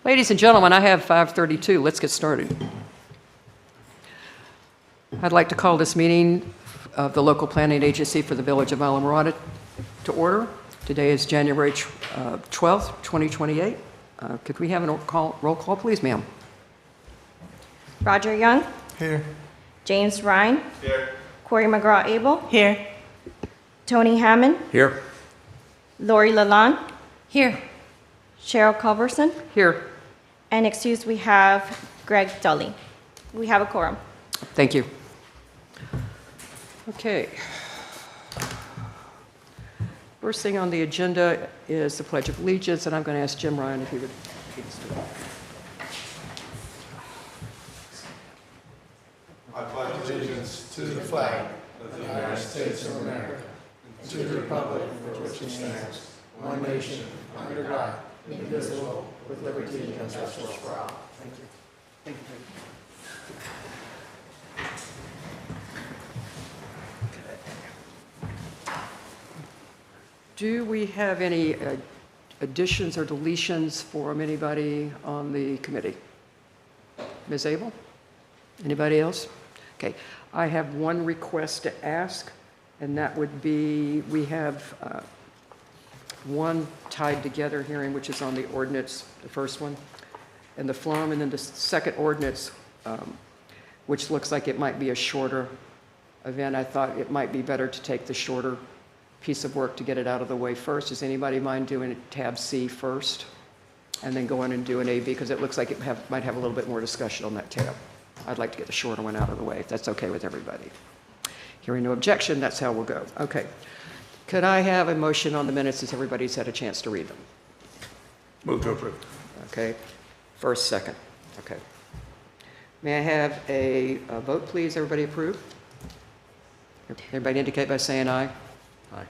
Ladies and gentlemen, I have 5:32. Let's get started. I'd like to call this meeting of the local planning agency for the Village of Islamorada to order. Today is January 12th, 2028. Could we have a roll call, please, ma'am? Roger Young. Here. James Ryan. Here. Corey McGraw-Abel. Here. Tony Hammond. Here. Lori Lalonde. Here. Cheryl Culberson. Here. And excused, we have Greg Dully. We have a quorum. Thank you. Okay. First thing on the agenda is the Pledge of Allegiance, and I'm going to ask Jim Ryan if he would lead us through that. I pledge allegiance to the flag of the United States of America and to the republic for which it stands, one nation, under God, indivisible, with liberty and justice for all. Thank you. Thank you. Do we have any additions or deletions from anybody on the committee? Ms. Abel? Anybody else? Okay, I have one request to ask, and that would be, we have one tied together hearing, which is on the ordinance, the first one, and the FLUM, and then the second ordinance, which looks like it might be a shorter event. I thought it might be better to take the shorter piece of work to get it out of the way first. Does anybody mind doing tab C first, and then go on and do an AB, because it looks like it might have a little bit more discussion on that tab. I'd like to get the shorter one out of the way, if that's okay with everybody. Hearing no objection, that's how we'll go. Okay. Could I have a motion on the minutes as everybody's had a chance to read them? Move to approve. Okay. First, second. Okay. May I have a vote, please? Everybody approve? Everybody indicate by saying aye. Aye.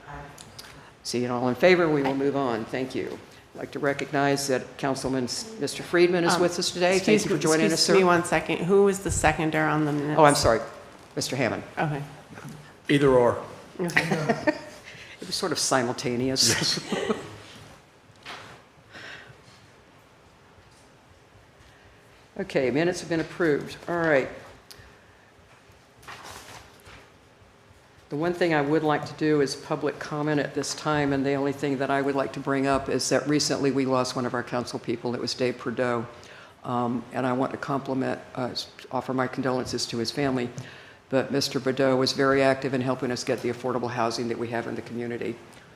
Seeing all in favor, we will move on. Thank you. I'd like to recognize that Councilman Mr. Friedman is with us today. Thank you for joining us, sir. Excuse me 1 second. Who was the seconder on the minutes? Oh, I'm sorry. Mr. Hammond. Okay. Either or. It was sort of simultaneous. Okay, minutes have been approved. All right. The one thing I would like to do is public comment at this time, and the only thing that I would like to bring up is that recently we lost one of our council people. It was Dave Prideaux, and I want to compliment, offer my condolences to his family. But Mr. Prideaux was very active in helping us get the affordable housing that we have in the community.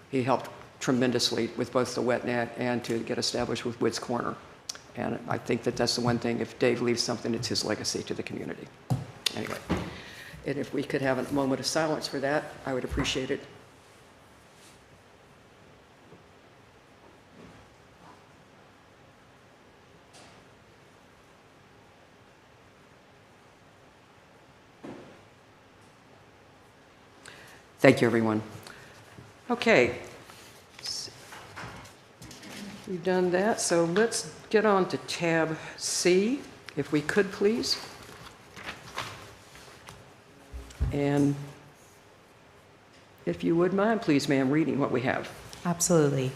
He helped tremendously with both the WetNet and to get established with Woods Corner. And I think that that's the one thing, if Dave leaves something, it's his legacy to the community. Anyway. And if we could have a moment of silence for that, I would appreciate it. Thank you, everyone. Okay. We've done that, so let's get on to tab C, if we could, please. And if you would mind, please, ma'am, reading what we have. Absolutely.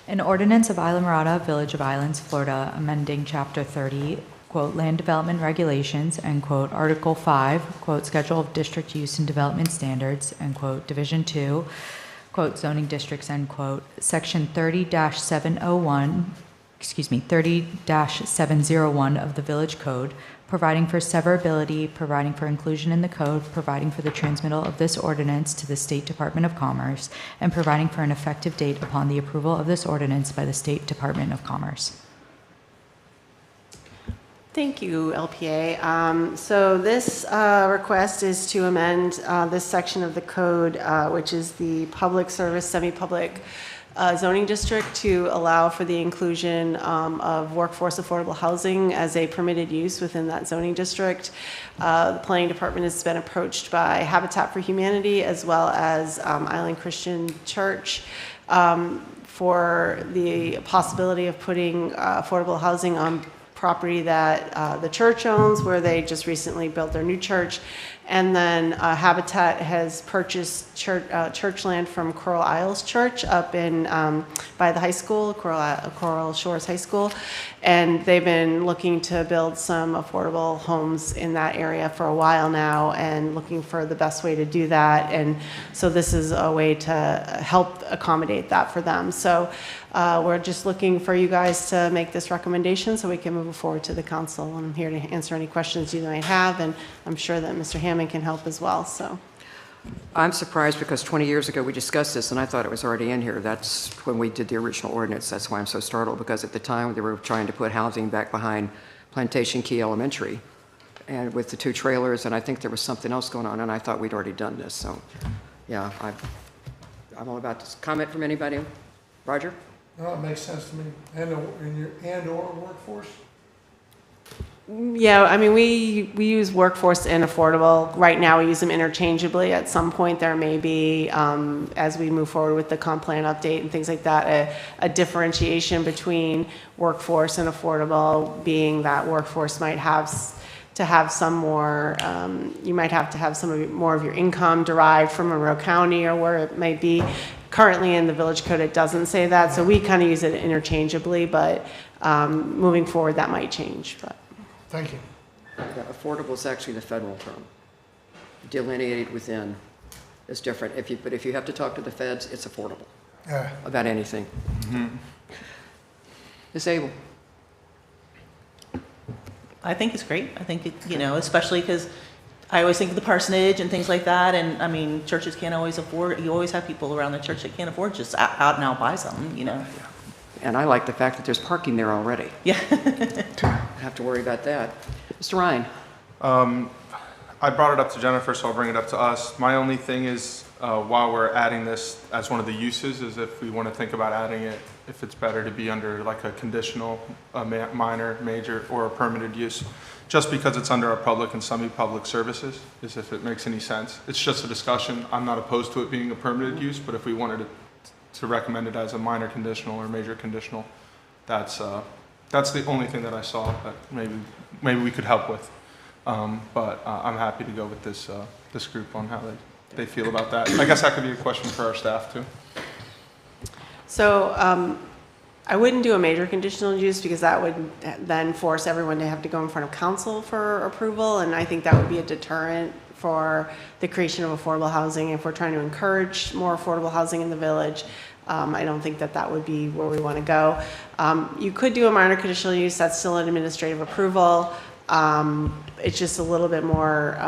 An ordinance of Islamorada, Village of Islands, Florida, amending Chapter 30, quote, Land Development Regulations, end quote, Article 5, quote, Schedule of District Use and Development Standards, end quote, Division 2, quote, Zoning Districts, end quote, Section 30-701, 30-701 of the Village Code, providing for severability, providing for inclusion in the code, providing for the transmittal of this ordinance to the State Department of Commerce, and providing for an effective date upon the approval of this ordinance by the State Department of Commerce. Thank you, LPA. So this request is to amend this section of the code, which is the public service, semi-public zoning district, to allow for the inclusion of workforce affordable housing as a permitted use within that zoning district. The planning department has been approached by Habitat for Humanity as well as Island Christian Church for the possibility of putting affordable housing on property that the church owns, where they just recently built their new church, And then Habitat has purchased church land from Coral Isles Church up in, by the high school, Coral Shores High School. And they've been looking to build some affordable homes in that area for a while now and looking for the best way to do that. And so this is a way to help accommodate that for them. So we're just looking for you guys to make this recommendation so we can move it forward to the council. I'm here to answer any questions you might have, and I'm sure that Mr. Hammond can help as well, so. I'm surprised because 20 years ago we discussed this and I thought it was already in here. That's when we did the original ordinance. That's why I'm so startled, because at the time they were trying to put housing back behind Plantation Key Elementary and with the 2 trailers, and I think there was something else going on, and I thought we'd already done this. So, yeah, I'm all about this. Comment from anybody? Roger? No, it makes sense to me. And/or workforce? Yeah, I mean, we use workforce and affordable. Right now, we use them interchangeably. At some point, there may be, as we move forward with the comp plan update and things like that, a differentiation between workforce and affordable, being that workforce might have to have some more, you might have to have more of your income derived from Monroe County or where it might be. Currently in the village code, it doesn't say that, so we kind of use it interchangeably, but moving forward, that might change. But. Thank you. Yeah, affordable is actually the federal term. Delineated within is different. But if you have to talk to the feds, it's affordable about anything. Ms. Abel? I think it's great. I think, especially because I always think of the parsonage and things like that. And I mean, churches can't always afford, you always have people around the church that can't afford just out and out buy something, And I like the fact that there's parking there already. Yeah. Don't have to worry about that. Mr. Ryan? I brought it up to Jennifer, so I'll bring it up to us. My only thing is, while we're adding this as one of the uses, is if we want to think about adding it, if it's better to be under like a conditional, minor, major, or a permitted use, just because it's under our public and semi-public services, is if it makes any sense. It's just a discussion. I'm not opposed to it being a permitted use, but if we wanted to recommend it as a minor conditional or major conditional, that's the only thing that I saw that maybe we could help with. But I'm happy to go with this group on how they feel about that. I guess that could be a question for our staff too. So I wouldn't do a major conditional use because that would then force everyone to have to go in front of council for approval, and I think that would be a deterrent for the creation of affordable housing. If we're trying to encourage more affordable housing in the village, I don't think that would be where we want to go. You could do a minor conditional use. That's still an administrative approval. It's just a little bit more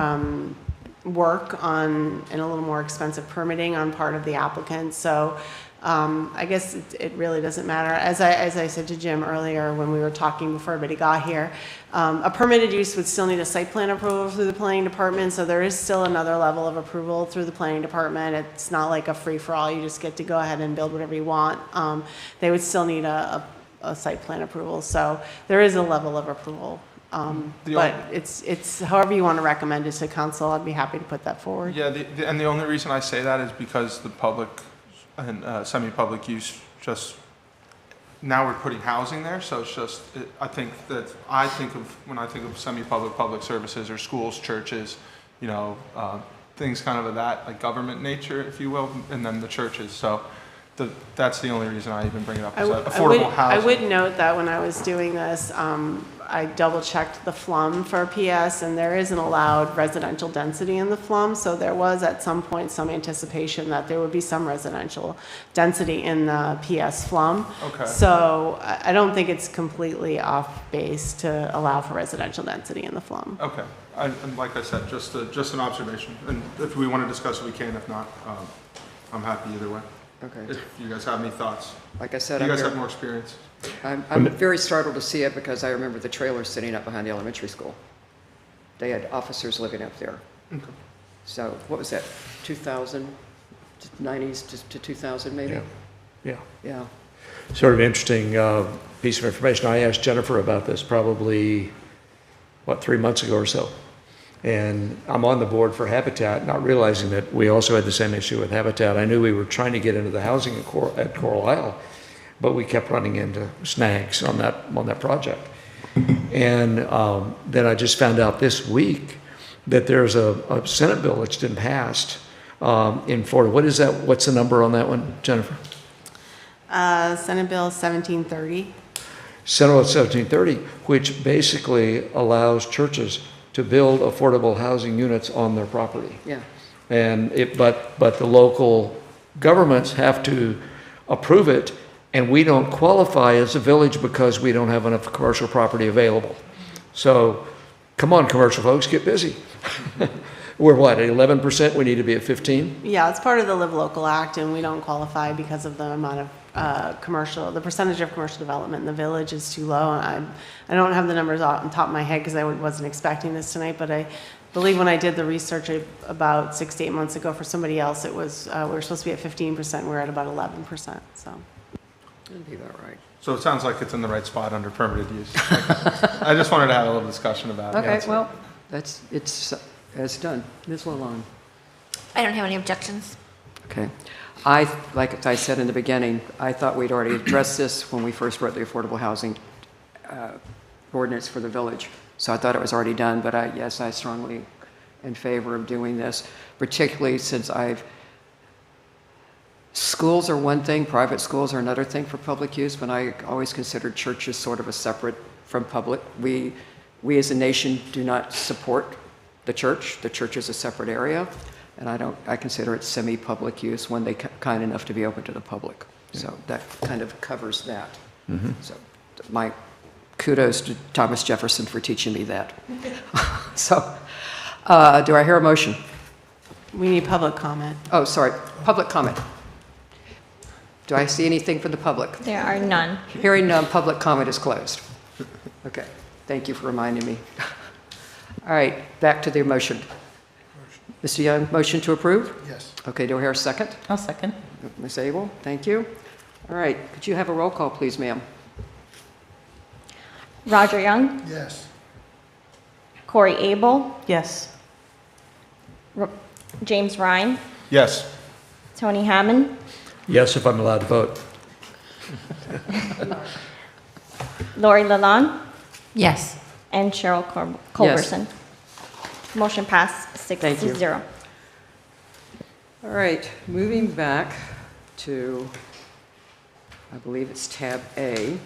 work and a little more expensive permitting on part of the applicant. So I guess it really doesn't matter. As I said to Jim earlier when we were talking before everybody got here, a permitted use would still need a site plan approval through the planning department, so there is still another level of approval through the planning department. It's not like a free-for-all, you just get to go ahead and build whatever you want. They would still need a site plan approval, so there is a level of approval. But it's however you want to recommend it to council. I'd be happy to put that forward. Yeah, and the only reason I say that is because the public and semi-public use, just now we're putting housing there, so it's just, when I think of semi-public public services or schools, churches, things kind of that, like government nature, if you will, and then the churches. So that's the only reason I even bring it up, is affordable housing. I would note that when I was doing this, I double-checked the FLUM for PS, and there is an allowed residential density in the FLUM, so there was at some point some anticipation that there would be some residential density in the PS FLUM. Okay. So I don't think it's completely off base to allow for residential density in the FLUM. Okay. And like I said, just an observation. And if we want to discuss it, we can. If not, I'm happy either way. Okay. If you guys have any thoughts. Like I said, You guys have more experience. I'm very startled to see it because I remember the trailer sitting up behind the elementary school. They had officers living up there. Okay. So what was that, 2000, 90s to 2000 maybe? Yeah. Yeah. Sort of interesting piece of information. I asked Jennifer about this probably, 3 months ago or so. And I'm on the board for Habitat, not realizing that we also had the same issue with Habitat. I knew we were trying to get into the housing at Coral Isle, but we kept running into snags on that project. And then I just found out this week that there's a Senate bill that's been passed in Florida. What is that? What's the number on that one, Jennifer? Senate Bill 1730. Senate Bill 1730, which basically allows churches to build affordable housing units on their property. Yeah. And but the local governments have to approve it, and we don't qualify as a village because we don't have enough commercial property available. So, come on, commercial folks, get busy. We're what, at 11%? We need to be at 15? Yeah, it's part of the Live Local Act, and we don't qualify because of the amount of the percentage of commercial development in the village is too low. I don't have the numbers on top of my head because I wasn't expecting this tonight, but I believe when I did the research about 6 to 8 months ago for somebody else, it was, we were supposed to be at 15%, we're at about 11%, so. That'd be about right. So it sounds like it's in the right spot under permitted use. I just wanted to have a little discussion about it. Okay, That's it. well, it's done. Ms. Lalonde. I don't have any objections. Okay. Like I said in the beginning, I thought we'd already addressed this when we first wrote the affordable housing ordinance for the village. So I thought it was already done, but yes, I strongly in favor of doing this, particularly since schools are one thing, private schools are another thing for public use, but I always considered churches sort of a separate from public. We as a nation do not support the church. The church is a separate area. And I consider it semi-public use when they kind enough to be open to the public. So that kind of covers that. So my kudos to Thomas Jefferson for teaching me that. So do I hear a motion? We need public comment. Oh, sorry, public comment. Do I see anything from the public? There are none. Hearing none, public comment is closed. Okay, thank you for reminding me. All right, back to the motion. Mr. Young, motion to approve? Yes. Okay, do I hear a second? I'll second. Ms. Abel, thank you. All right, could you have a roll call, please, ma'am? Roger Young, Yes. Corey Abel, Yes. James Ryan, Yes. Tony Hammond, Yes, if I'm allowed to vote. Lori Lalonde, Yes. and Cheryl Culberson. Motion passed Thank you. 6-0. All right, moving back to, I believe it's tab A,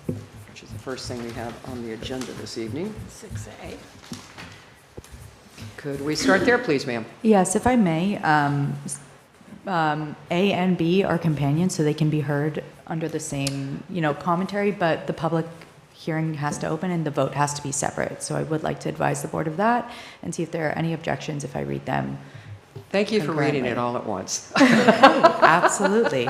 which is the first thing we have on the agenda this evening. 6A. Could we start there, please, ma'am? Yes, if I may, A and B are companions, so they can be heard under the same, commentary, but the public hearing has to open and the vote has to be separate. So I would like to advise the board of that and see if there are any objections if I read them. Thank you for reading Concurrently. it all at once. Absolutely.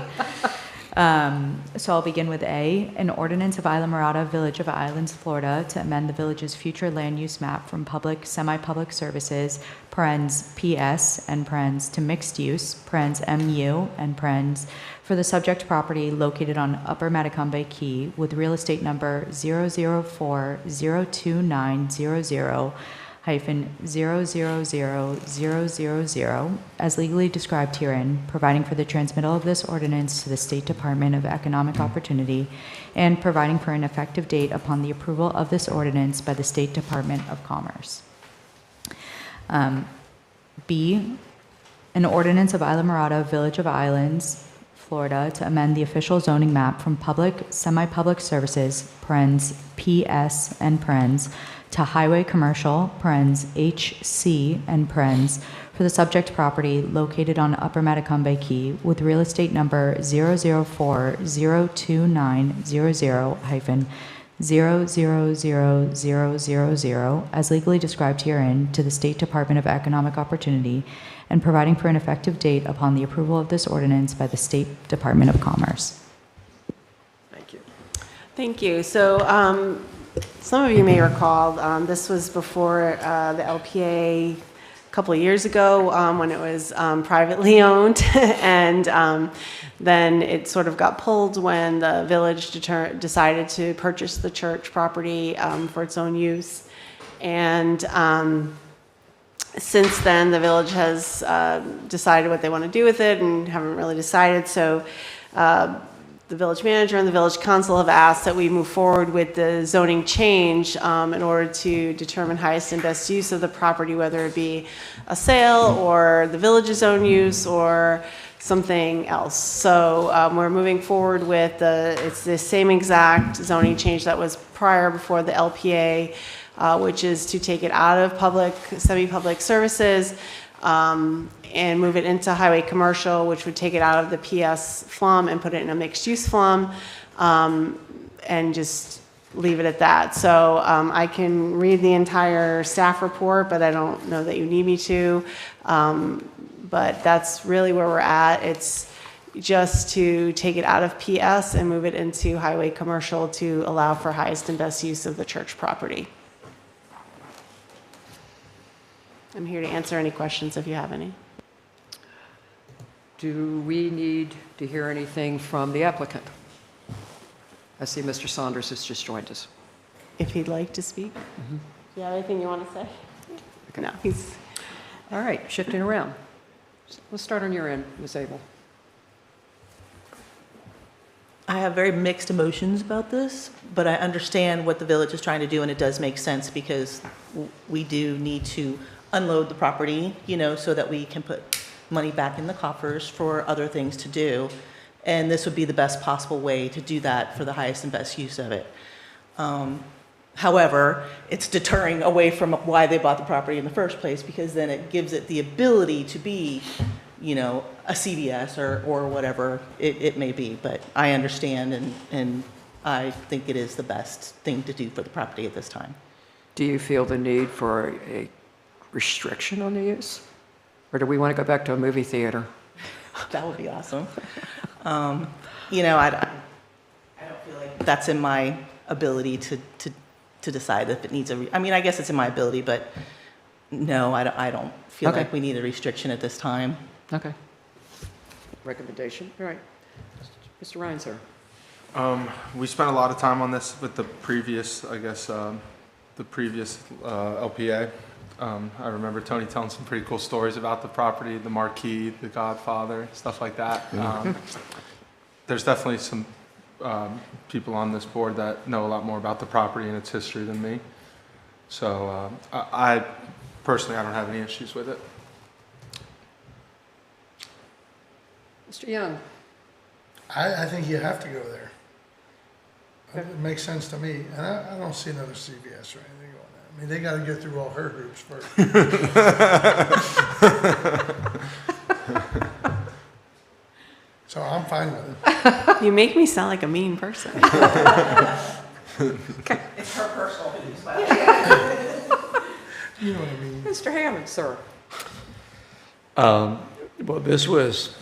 So I'll begin with A, an ordinance of Islamorada, Village of Islands, Florida, to amend the village's future land use map from public, semi-public services, parens PS, and parens to mixed use, parens MU, and parens for the subject property located on Upper Matacumbe Key with real estate number 004-02900, -0000000, as legally described herein, providing for the transmittal of this ordinance to the State Department of Economic Opportunity, and providing for an effective date upon the approval of this ordinance by the State Department of Commerce. B, an ordinance of Islamorada, Village of Islands, Florida, to amend the official zoning map from public, semi-public services, parens PS and parens, to highway commercial, parens HC and parens, for the subject property located on Upper Matacumbe Key with real estate number 004-02900-000000, as legally described herein, to the State Department of Economic Opportunity, and providing for an effective date upon the approval of this ordinance by the State Department of Commerce. Thank you. Thank you. So some of you may recall, this was before the LPA a couple of years ago when it was privately owned. And then it sort of got pulled when the village decided to purchase the church property for its own use. And since then, the village has decided what they want to do with it and haven't really decided. So the village manager and the village council have asked that we move forward with the zoning change in order to determine highest and best use of the property, whether it be a sale or the village's own use or something else. So we're moving forward with it's the same exact zoning change that was prior before the LPA, which is to take it out of public, semi-public services, and move it into highway commercial, which would take it out of the PS FLUM and put it in a mixed-use FLUM, and just leave it at that. So I can read the entire staff report, but I don't know that you need me to. But that's really where we're at. It's just to take it out of PS and move it into highway commercial to allow for highest and best use of the church property. I'm here to answer any questions if you have any. Do we need to hear anything from the applicant? I see Mr. Saunders has just joined us. If he'd like to speak. Do you have anything you want to say? No, he's... All right, shifting around. Let's start on your end, Ms. Abel. I have very mixed emotions about this, but I understand what the village is trying to do, and it does make sense because we do need to unload the property, so that we can put money back in the coffers for other things to do. And this would be the best possible way to do that for the highest and best use of it. However, it's deterring away from why they bought the property in the first place, because then it gives it the ability to be, a CVS or whatever it may be. But I understand, and I think it is the best thing to do for the property at this time. Do you feel the need for a restriction on the use? Or do we want to go back to a movie theater? That would be awesome. I don't feel like that's in my ability to decide if it needs I guess it's in my ability, but no, I don't feel Okay. like we need a restriction at this time. Okay. Recommendation? All right. Mr. Ryan, sir. We spent a lot of time on this with the previous, LPA. I remember Tony telling some pretty cool stories about the property, the Marquee, the Godfather, stuff like that. There's definitely some people on this board that know a lot more about the property and its history than me. So I personally, I don't have any issues with it. Mr. Young. I think you have to go there. It makes sense to me, and I don't see another CVS or anything going there. I mean, they gotta get through all her groups first. So I'm fine with it. You make me sound like a mean person. It's her personal views, but You know what I mean? Mr. Hammond, sir. Well, this was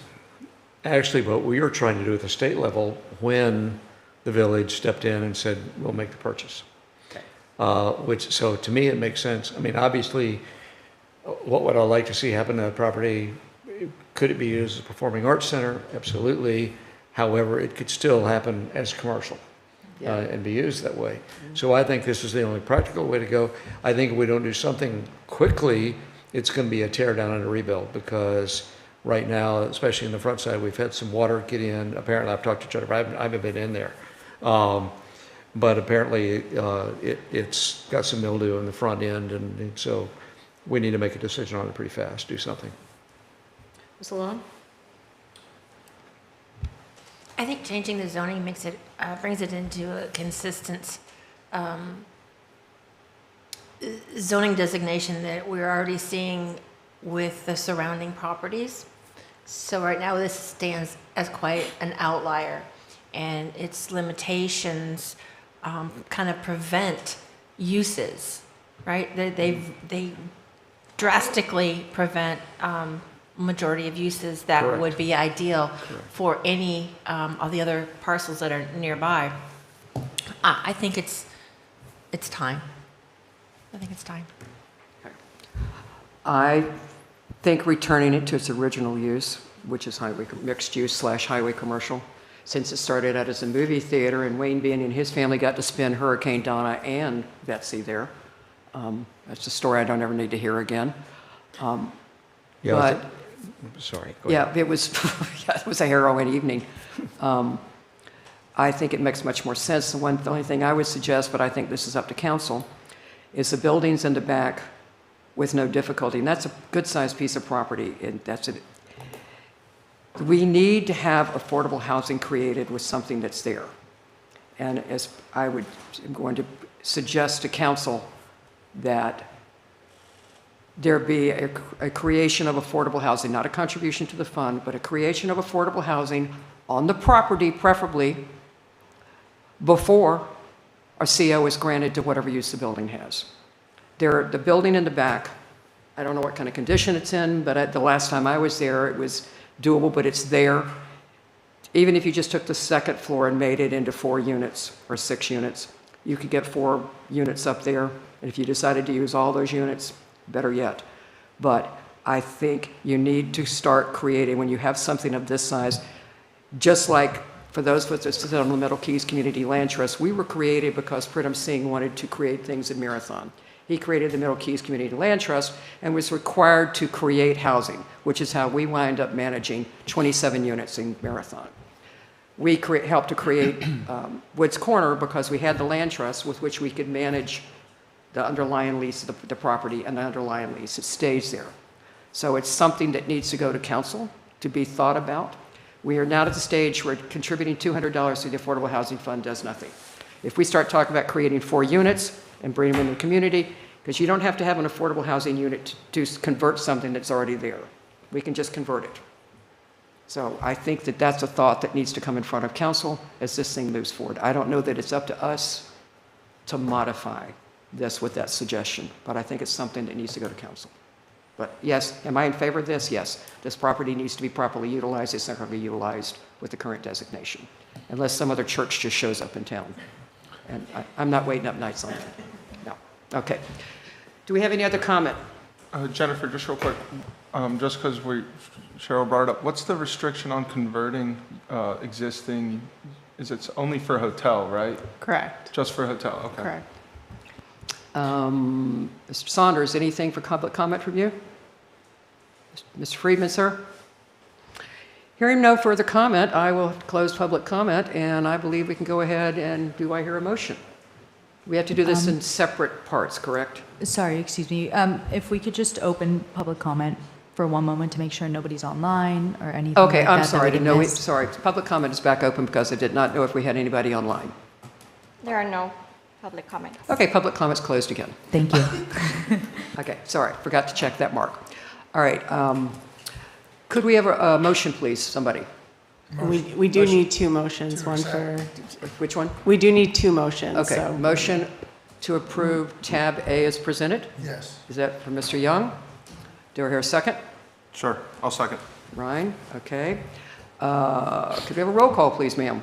actually what we were trying to do at the state level when the village stepped in and said, we'll make the purchase. Okay. So to me, it makes sense. I mean, obviously, what would I like to see happen to that property? Could it be used as a performing arts center? Absolutely. However, it could still happen as commercial and be used that way. So I think this is the only practical way to go. I think if we don't do something quickly, it's going to be a tear down and a rebuild, because right now, especially in the front side, we've had some water get in. Apparently, I've talked to Jennifer. I haven't been in there. But apparently, it's got some mildew in the front end, and so we need to make a decision on it pretty fast, do something. Ms. Lalonde? I think changing the zoning makes it, brings it into a consistent zoning designation that we're already seeing with the surrounding properties. So right now, this stands as quite an outlier, and its limitations kind of prevent uses, right? They drastically prevent majority of uses that Correct. would be ideal for any of the other parcels that are nearby. I think it's time. I think it's time. I think returning it to its original use, which is mixed use / highway commercial, since it started out as a movie theater and Wayne Bean and his family got to spend Hurricane Donna and Betsy there. That's a story I don't ever need to hear again. Sorry. Go ahead. Yeah, it was, it was a harrowing evening. I think it makes much more sense. The only thing I would suggest, but I think this is up to council, is the buildings in the back with no difficulty. And that's a good-sized piece of property, and that's it. We need to have affordable housing created with something that's there. And as I'm going to suggest to council that there be a creation of affordable housing, not a contribution to the fund, but a creation of affordable housing on the property, preferably, before a CO is granted to whatever use the building has. The building in the back, I don't know what kind of condition it's in, but the last time I was there, it was doable, but it's there. Even if you just took the second floor and made it into 4 units or 6 units, you could get 4 units up there. And if you decided to use all those units, better yet. But I think you need to start creating, when you have something of this size, just like for those of us that sit on the Middle Keys Community Land Trust, we were created because Pritam Singh wanted to create things in Marathon. He created the Middle Keys Community Land Trust and was required to create housing, which is how we wind up managing 27 units in Marathon. We helped to create Woods Corner because we had the land trust with which we could manage the underlying lease of the property and the underlying lease. It stays there. So it's something that needs to go to council to be thought about. We are now at the stage where contributing $200 to the Affordable Housing Fund does nothing. If we start talking about creating 4 units and bringing them in the community, because you don't have to have an affordable housing unit to convert something that's already there. We can just convert it. So I think that that's a thought that needs to come in front of council as this thing moves forward. I don't know that it's up to us to modify this with that suggestion, but I think it's something that needs to go to council. But yes, am I in favor of this? Yes. This property needs to be properly utilized. It's not going to be utilized with the current designation, unless some other church just shows up in town. And I'm not waiting up nights on that. No. Okay. Do we have any other comment? Jennifer, just real quick, just because Cheryl brought it up, what's the restriction on converting existing, it's only for hotel, right? Correct. Just for hotel, okay. Correct. Mr. Saunders, anything for public comment from you? Mr. Friedman, sir? Hearing no further comment, I will close public comment, and I believe we can go ahead and, do I hear a motion? We have to do this in separate parts, correct? Sorry, excuse me. If we could just open public comment for one moment to make sure nobody's online or anything Okay, like I'm that sorry. that we No, missed. sorry. Public comment is back open because I did not know if we had anybody online. There are no public comments. Okay, public comment's closed again. Thank you. Okay, sorry, forgot to check that mark. All right, could we have a motion, please, somebody? We do need 2 motions, one for, Which one? we do need 2 motions, Okay, so. motion to approve tab A as presented. Yes. Is that for Mr. Young? Do I hear a second? Sure, I'll second. Ryan, okay. Could we have a roll call, please, ma'am?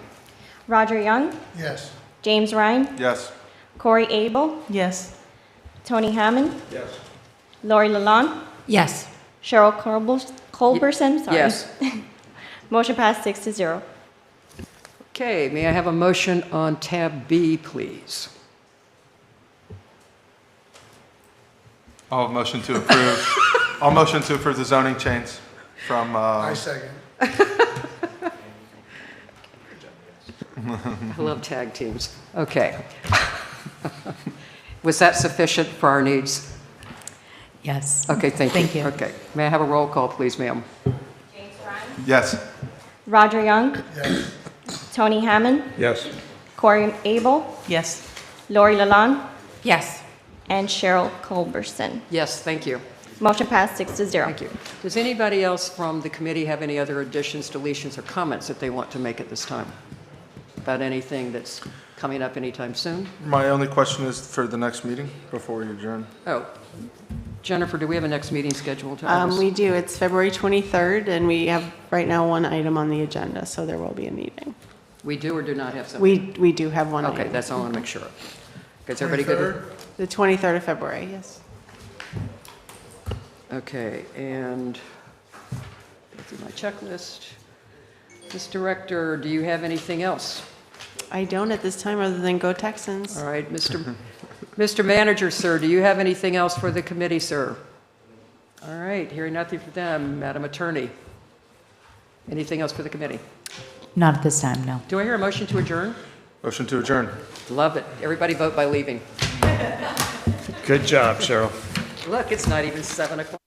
Roger Young, Yes. James Ryan, Yes. Corey Abel, Yes. Tony Hammond, Yes. Lori Lalonde, Yes. Cheryl Culberson, sorry. Yes. Motion passed 6-0. Okay, may I have a motion on tab B, please? I'll motion to approve, I'll motion to approve the zoning change from, I second. I love tag teams. Okay. Was that sufficient for our needs? Yes. Okay, thank you. Thank you. Okay, may I have a roll call, please, ma'am? yes. Roger Young, Yes. Tony Hammond, Yes. Corey Abel, Yes. Lori Lalonde, Yes. and Cheryl Culberson. Yes, thank you. Motion passed 6-0. Thank you. Does anybody else from the committee have any other additions, deletions, or comments that they want to make at this time about anything that's coming up anytime soon? My only question is for the next meeting before we adjourn. Oh, Jennifer, do we have a next meeting scheduled? We do, it's February 23rd, and we have right now 1 item on the agenda, so there will be a meeting. We do or do not have something? We do have 1 Okay, item. that's all I want to make sure. Is everybody good? The 23rd of February, yes. Okay, and go through my checklist. Ms. Director, do you have anything else? I don't at this time, other than go Texans. All right, Mr. Manager, sir, do you have anything else for the committee, sir? All right, hearing nothing from them, Madam Attorney. Anything else for the committee? Not at this time, no. Do I hear a motion to adjourn? Motion to adjourn. Love it. Everybody vote by leaving. Good job, Cheryl. Look, it's not even 7 o'clock.